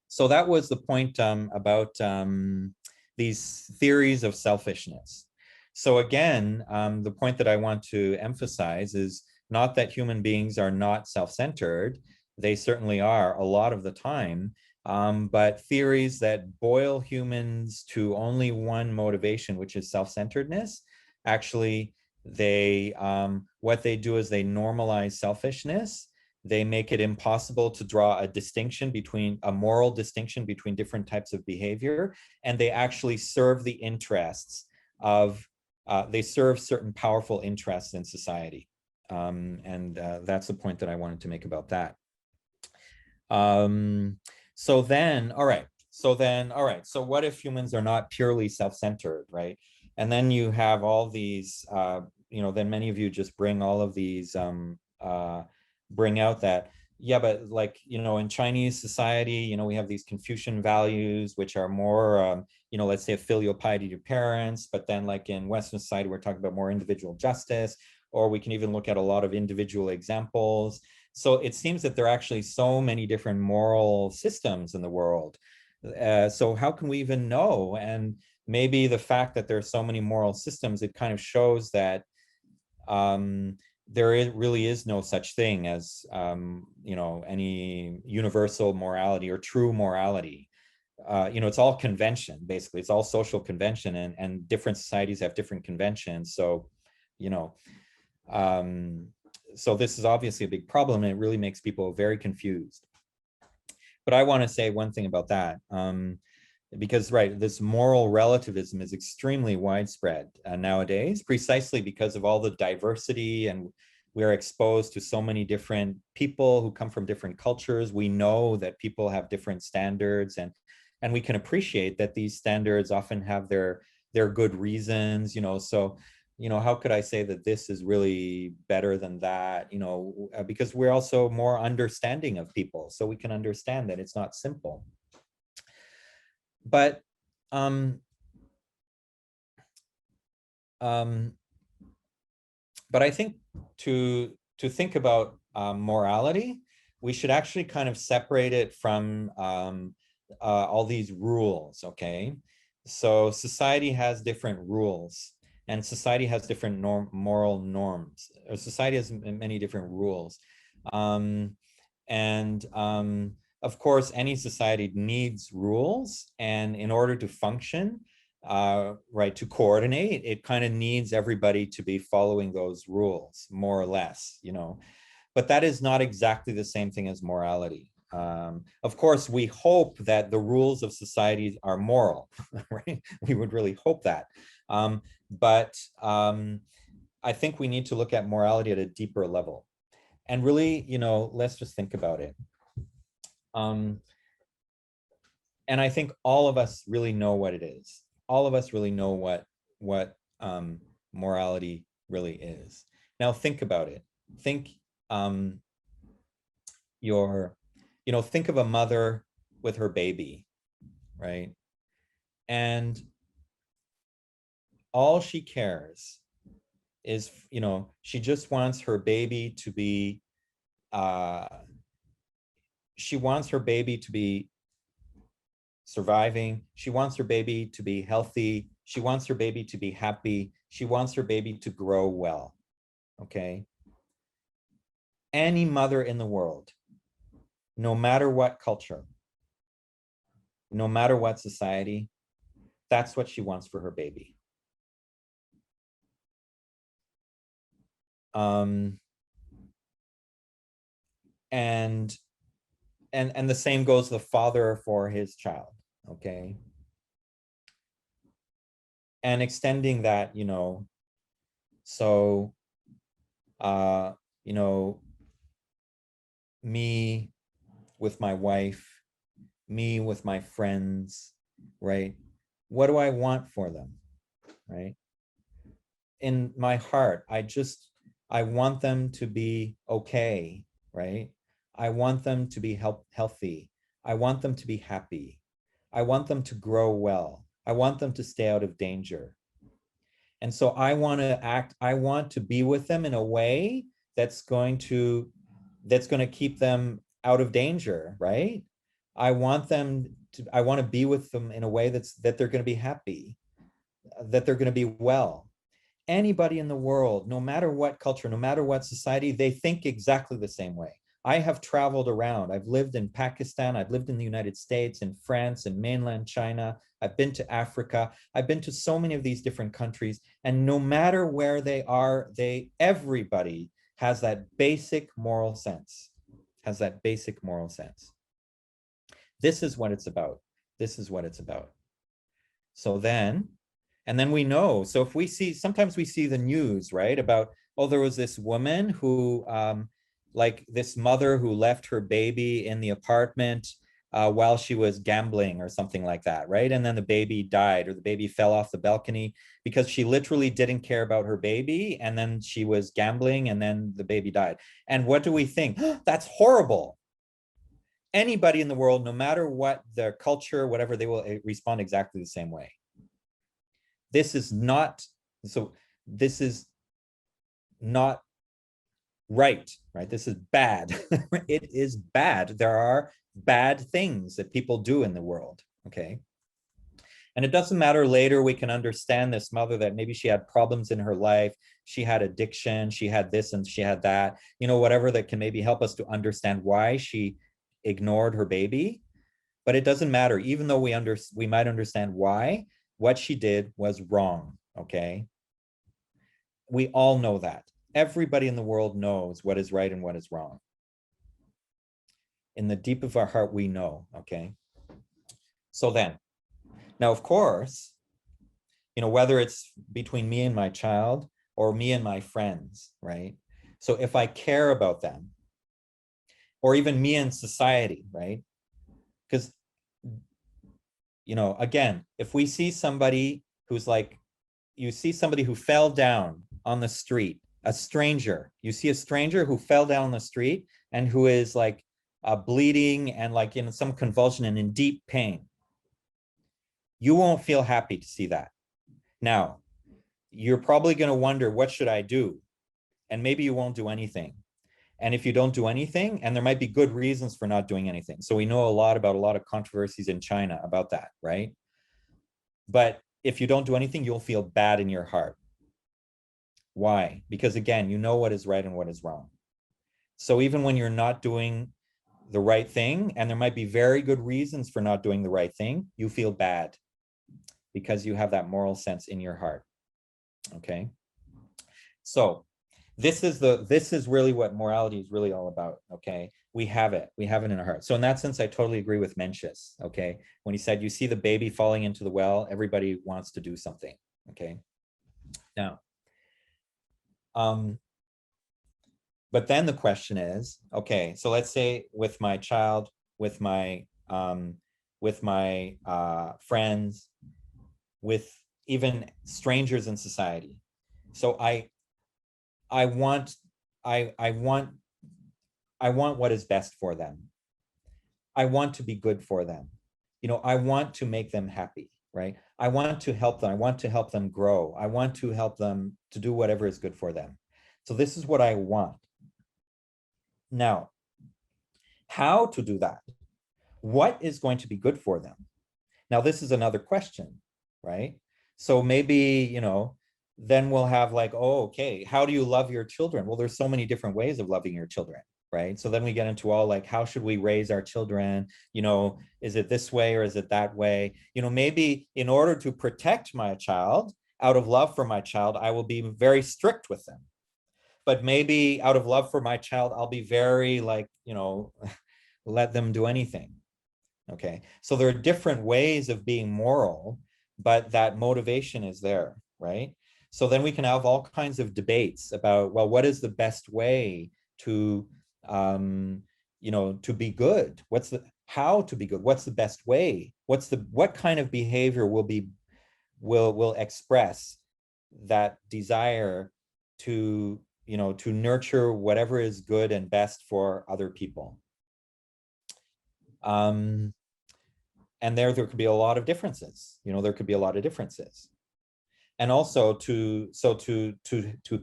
So that was the point about these theories of selfishness. So again, the point that I want to emphasize is not that human beings are not self-centered. They certainly are a lot of the time, but theories that boil humans to only one motivation, which is self-centeredness, actually, what they do is they normalize selfishness. They make it impossible to draw a moral distinction between different types of behavior, and they actually serve the interests of, they serve certain powerful interests in society. That's the point that I wanted to make about that. So what if humans are not purely self-centered, right? And then you have all these, then many of you just bring all of these, bring out that, yeah, but like, in Chinese society, we have these Confucian values, which are more, let's say filial piety to parents, but then like in Western society, we're talking about more individual justice, or we can even look at a lot of individual examples. So it seems that there are actually so many different moral systems in the world. So how can we even know? And maybe the fact that there are so many moral systems, it kind of shows that really is no such thing as any universal morality or true morality. It's all convention, basically. It's all social convention, and different societies have different conventions. So, so this is obviously a big problem, and it really makes people very confused. But I want to say one thing about that, because, right, this moral relativism is extremely widespread nowadays, precisely because of all the diversity, and we're exposed to so many different people who come from different cultures. We know that people have different standards, and we can appreciate that these standards often have their good reasons, so how could I say that this is really better than that? Because we're also more understanding of people, so we can understand that it's not simple. But but I think to think about morality, we should actually kind of separate it from all these rules. Okay, so society has different rules, and society has different moral norms. Society has many different rules, of course, any society needs rules, and in order to function, right, to coordinate, it kind of needs everybody to be following those rules, more or less, but that is not exactly the same thing as morality. Of course, we hope that the rules of society are moral, right? We would really hope that. But I think we need to look at morality at a deeper level. And really, let's just think about it. And I think all of us really know what it is. All of us really know what morality really is. Now think about it. Think think of a mother with her baby, right? And all she cares is, she just wants her baby to be, she wants her baby to be surviving. She wants her baby to be healthy. She wants her baby to be happy. She wants her baby to grow well, okay? Any mother in the world, no matter what culture, no matter what society, that's what she wants for her baby. And the same goes the father for his child, okay? And extending that, so, me with my wife, me with my friends, right? What do I want for them, right? In my heart, I want them to be okay, right? I want them to be healthy. I want them to be happy. I want them to grow well. I want them to stay out of danger. And so I want to be with them in a way that's going to keep them out of danger, right? I want I want to be with them in a way that they're going to be happy, that they're going to be well. Anybody in the world, no matter what culture, no matter what society, they think exactly the same way. I have traveled around. I've lived in Pakistan. I've lived in the United States, in France, in mainland China. I've been to Africa. I've been to so many of these different countries. And no matter where they are, everybody has that basic moral sense, has that basic moral sense. This is what it's about. This is what it's about. So then, and then we know, so if we see, sometimes we see the news, right, about, oh, there was this woman who, like this mother who left her baby in the apartment while she was gambling or something like that, right? And then the baby died, or the baby fell off the balcony because she literally didn't care about her baby. And then she was gambling and then the baby died. And what do we think? That's horrible. Anybody in the world, no matter what their culture, whatever, they will respond exactly the same way. This is not, so this is not right? This is bad. It is bad. There are bad things that people do in the world, okay? And it doesn't matter, later we can understand this mother that maybe she had problems in her life, she had addiction, she had this and she had that, you know, whatever that can maybe help us to understand why she ignored her baby. But it doesn't matter, even though we might understand why, what she did was wrong, okay? We all know that. Everybody in the world knows what is right and what is wrong. In the deep of our heart, we know, okay? So then, now of course, you know, whether it's between me and my child or me and my friends, right? So if I care about them, or even me and society, right? Because, you know, again, if we see somebody who's like, you see somebody who fell down on the street, a stranger, you see a stranger who fell down the street and who is like bleeding and like in some convulsion and in deep pain. You won't feel happy to see that. Now, you're probably going to wonder, what should I do? And maybe you won't do anything. And if you don't do anything, and there might be good reasons for not doing anything. So we know a lot about a lot of controversies in China about that, right? But if you don't do anything, you'll feel bad in your heart. Why? Because again, you know what is right and what is wrong. So even when you're not doing the right thing, and there might be very good reasons for not doing the right thing, you feel bad because you have that moral sense in your heart. Okay. So this is really what morality is really all about. Okay. We have it in our heart. So in that sense, I totally agree with Mencius. Okay. When he said, you see the baby falling into the well, everybody wants to do something. Okay. Now, but then the question is, okay, so let's say with my child, with my friends, with even strangers in society. So I want what is best for them. I want to be good for them. You know, I want to make them happy, right? I want to help them. I want to help them grow. I want to help them to do whatever is good for them. So this is what I want. Now, how to do that? What is going to be good for them? Now, this is another question, right? So maybe, you know, then we'll have like, oh, okay, how do you love your children? Well, there's so many different ways of loving your children, right? So then we get into all like, how should we raise our children? You know, is it this way or is it that way? You know, maybe in order to protect my child, out of love for my child, I will be very strict with them. But maybe out of love for my child, I'll be very like, you know, let them do anything. Okay. So there are different ways of being moral, but that motivation is there, right? So then we can have all kinds of debates about, well, what is the best way to, you know, to be good? How to be good? What's the best way? What kind of behavior will express that desire to, you know, to nurture whatever is good and best for other people. And there could be a lot of differences. You know, there could be a lot of differences. And also to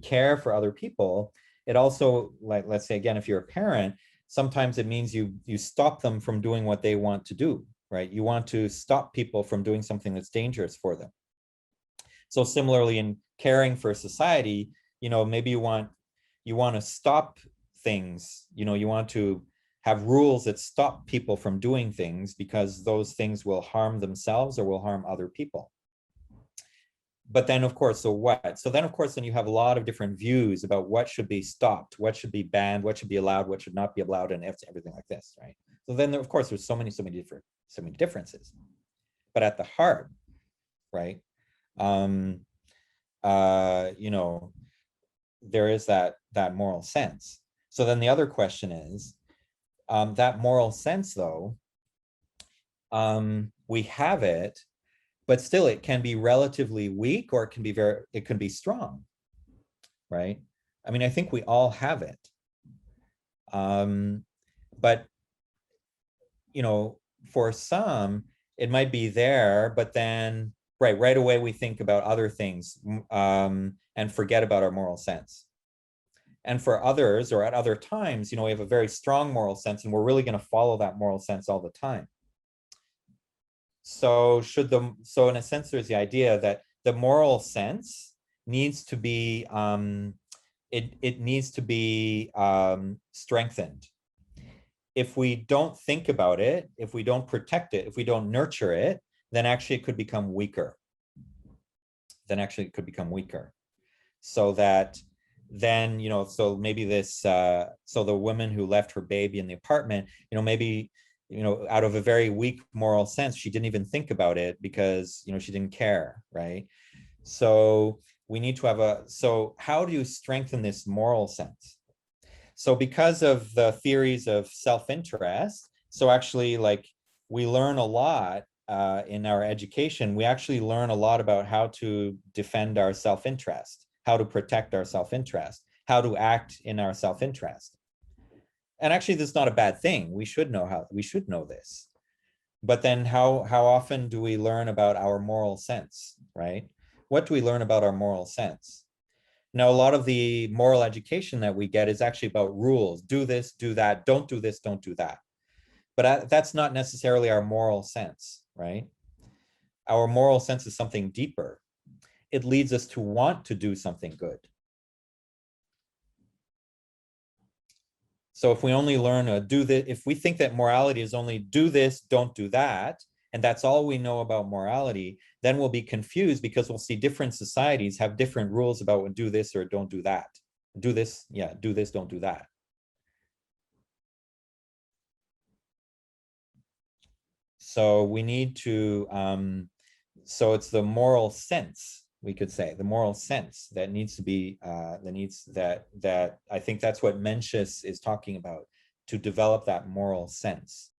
care for other people, it also, like, let's say again, if you're a parent, Sometimes it means you stop them from doing what they want to do, right? You want to stop people from doing something that's dangerous for them. So similarly, in caring for society, maybe you want to stop things, you want to have rules that stop people from doing things because those things will harm themselves or will harm other people. But then, of course, so what? So then, of course, then you have a lot of different views about what should be stopped, what should be banned, what should be allowed, what should not be allowed, and everything like this, right? So then, of course, there's so many differences. But at the heart, right? There is that moral sense. So then the other question is, that moral sense, though, we have it, but still it can be relatively weak, or it can be strong, right? I mean, I think we all have it. But for some, it might be there, but then right away we think about other things, and forget about our moral sense. And for others, or at other times, we have a very strong moral sense, and we're really going to follow that moral sense all the time. So in a sense, there's the idea that the moral sense needs to be it needs to be strengthened. If we don't think about it, if we don't protect it, if we don't nurture it, then actually it could become weaker. So that then, so maybe so the woman who left her baby in the apartment, maybe, out of a very weak moral sense, she didn't even think about it because, she didn't care, right? So we need to have so how do you strengthen this moral sense? So because of the theories of self-interest, so actually, like, we learn a lot in our education. We actually learn a lot about how to defend our self-interest, how to protect our self-interest, how to act in our self-interest. And actually, this is not a bad thing. We should know this. But then how often do we learn about our moral sense, right? What do we learn about our moral sense? Now, a lot of the moral education that we get is actually about rules. Do this, do that, don't do this, don't do that. But that's not necessarily our moral sense, right? Our moral sense is something deeper. It leads us to want to do something good. So if we only learn if we think that morality is only do this, don't do that, and that's all we know about morality, then we'll be confused because we'll see different societies have different rules about do this or don't do that. Do this, yeah, do this, don't do that. So we need to, so it's the moral sense, we could say, the moral sense that needs to be, that I think that's what Mencius is talking about, to develop that moral sense.